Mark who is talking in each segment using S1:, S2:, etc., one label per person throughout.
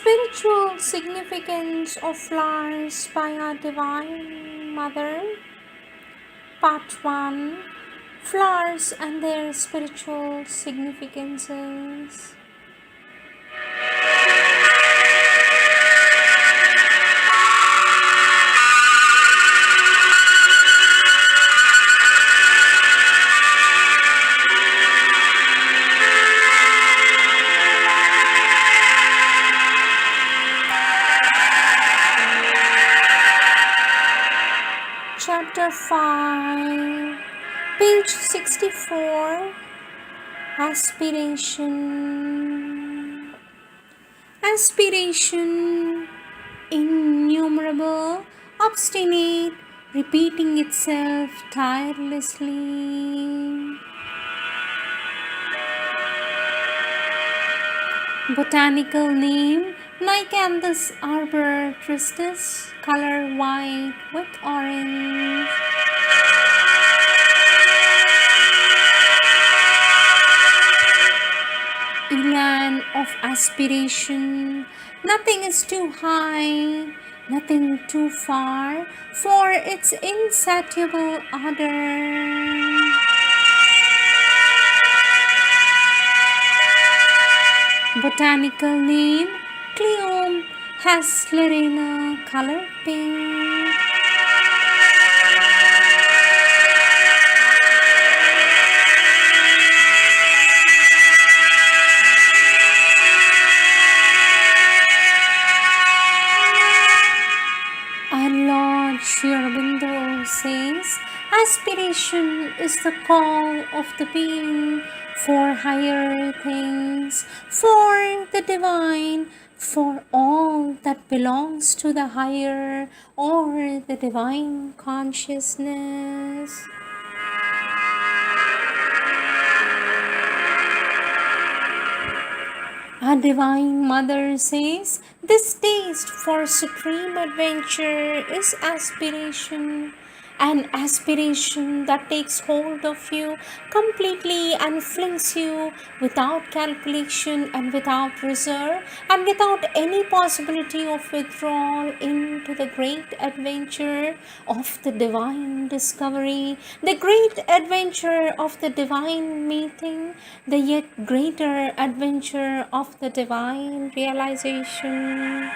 S1: Spiritual significance of flowers by our Divine Mother. Part 1. Flowers and their spiritual significances. Chapter 5, page 64. Aspiration. Aspiration, innumerable, obstinate, repeating itself tirelessly. Botanical name: Nicanthus arbor tristis, color white with orange. Elan of aspiration: nothing is too high, nothing too far for its insatiable ardor. Botanical name: Cleome haslerina, color pink. Our Lord Sri Aurobindo says, aspiration is the call of the being for higher things, for the divine, for all that belongs to the higher or the divine consciousness. Our Divine Mother says, this taste for supreme adventure is aspiration, an aspiration that takes hold of you completely and flings you without calculation and without reserve and without any possibility of withdrawal into the great adventure of the divine discovery, the great adventure of the divine meeting, the yet greater adventure of the divine realization.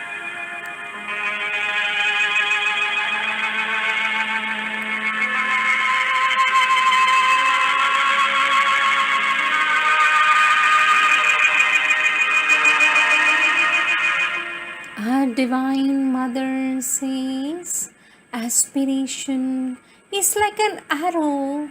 S1: Our Divine Mother says, aspiration is like an arrow.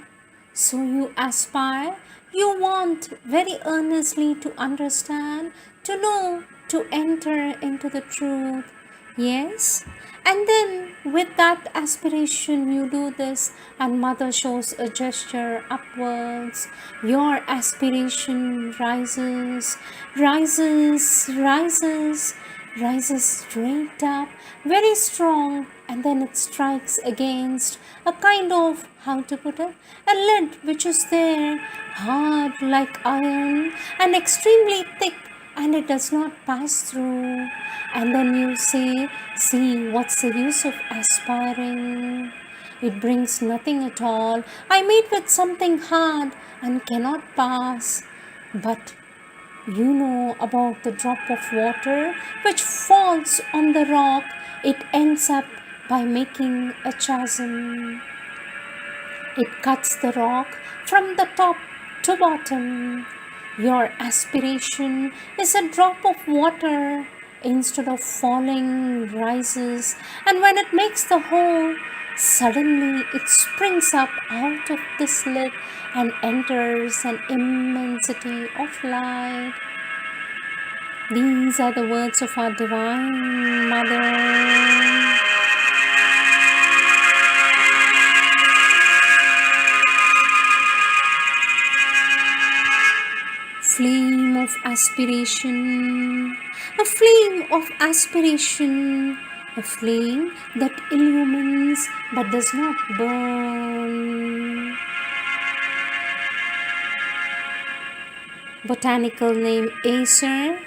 S1: So you aspire, you want very earnestly to understand, to know, to enter into the truth. Yes? And then with that aspiration you do this, and Mother shows a gesture upwards. Your aspiration rises, rises, rises, rises straight up, very strong, and then it strikes against a kind of, how to put it, a lid which is there, hard like iron and extremely thick, and it does not pass through. And then you say, see, what's the use of aspiring? It brings nothing at all. I meet with something hard and cannot pass. But you know about the drop of water which falls on the rock. It ends up by making a chasm. It cuts the rock from the top to bottom. Your aspiration is a drop of water. Instead of falling, rises, and when it makes the hole, suddenly it springs up out of the slit and enters an immensity of light. These are the words of our Divine Mother. Flame of aspiration, a flame of aspiration, a flame that illumines but does not burn. Botanical name Acer,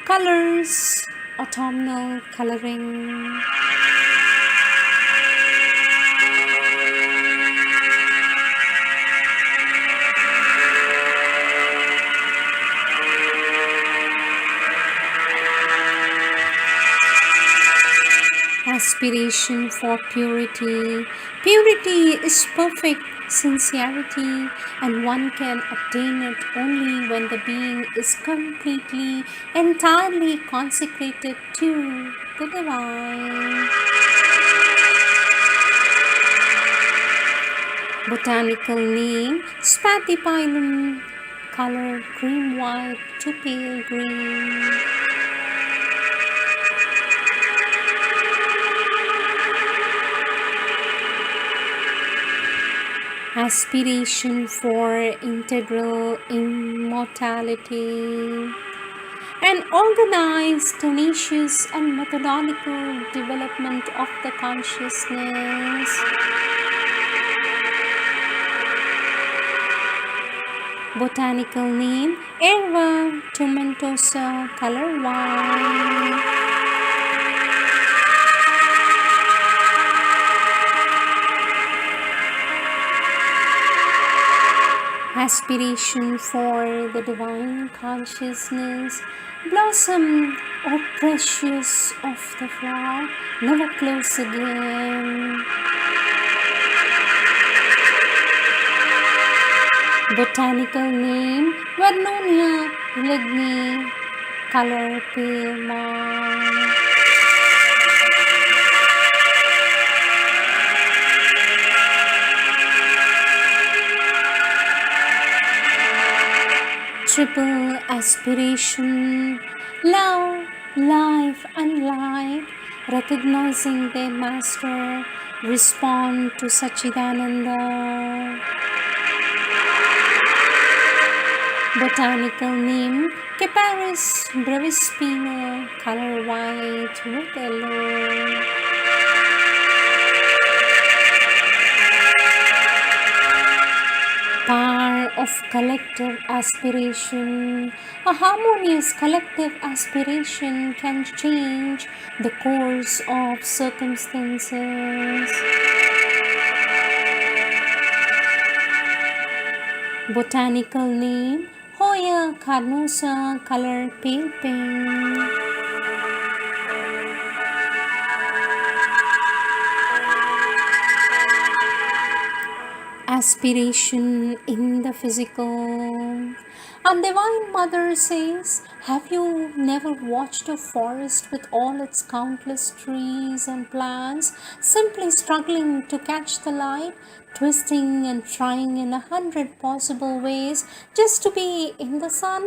S1: Colors, autumnal coloring. Aspiration for purity. Purity is perfect sincerity, and one can obtain it only when the being is completely, entirely consecrated to the divine. Botanical name Spathiphyllum. Color cream white to pale green. Aspiration for integral immortality. An organized, tenacious, and methodical development of the consciousness. Botanical name Erva tomentosa, color white. Aspiration for the divine consciousness. Blossom, oh precious of the flower, never close again. Botanical name Vernonia ligni, color pale marl. Triple aspiration, love, life, and light, recognizing their master, respond to Sachidananda. Botanical name Capparis brevispina, color white with yellow. Power of collective aspiration. A harmonious collective aspiration can change the course of circumstances. Botanical name Hoya carnosa, color pale pink. Aspiration in the physical. A divine mother says, have you never watched a forest with all its countless trees and plants simply struggling to catch the light, twisting and trying in 100 possible ways just to be in the sun?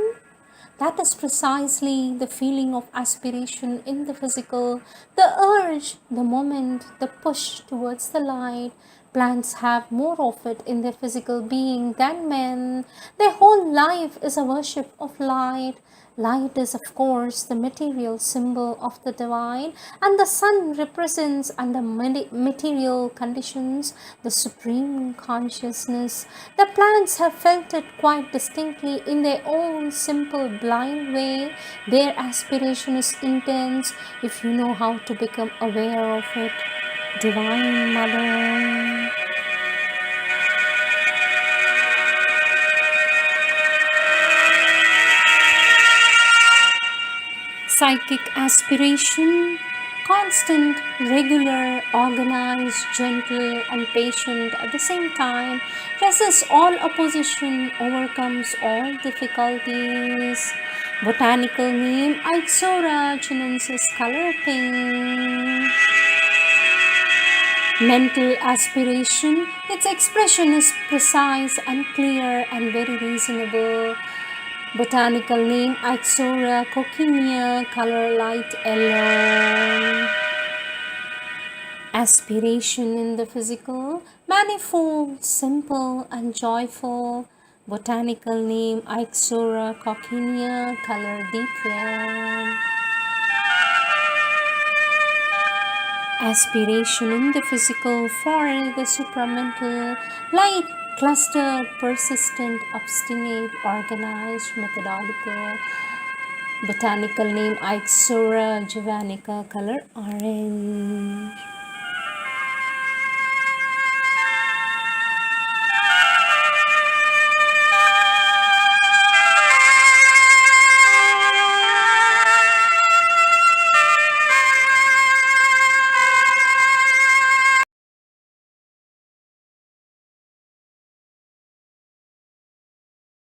S1: That is precisely the feeling of aspiration in the physical, the urge, the moment, the push towards the light. Plants have more of it in their physical being than men. Their whole life is a worship of light. Light is, of course, the material symbol of the divine, and the sun represents, under material conditions, the supreme consciousness. The plants have felt it quite distinctly in their own simple, blind way. Their aspiration is intense if you know how to become aware of it. Divine Mother. Psychic aspiration, constant, regular, organized, gentle, and patient at the same time, resists all opposition, overcomes all difficulties. Botanical name Ixora chinensis, color pink. Mental aspiration, its expression is precise and clear and very reasonable. Botanical name Ixora coccinea, color light yellow. Aspiration in the physical, manifold, simple, and joyful. Botanical name Ixora coccinea, color deep red. Aspiration in the physical for the supramental, light, clustered, persistent, obstinate, organized, methodical. Botanical name Ixora javanica, color orange.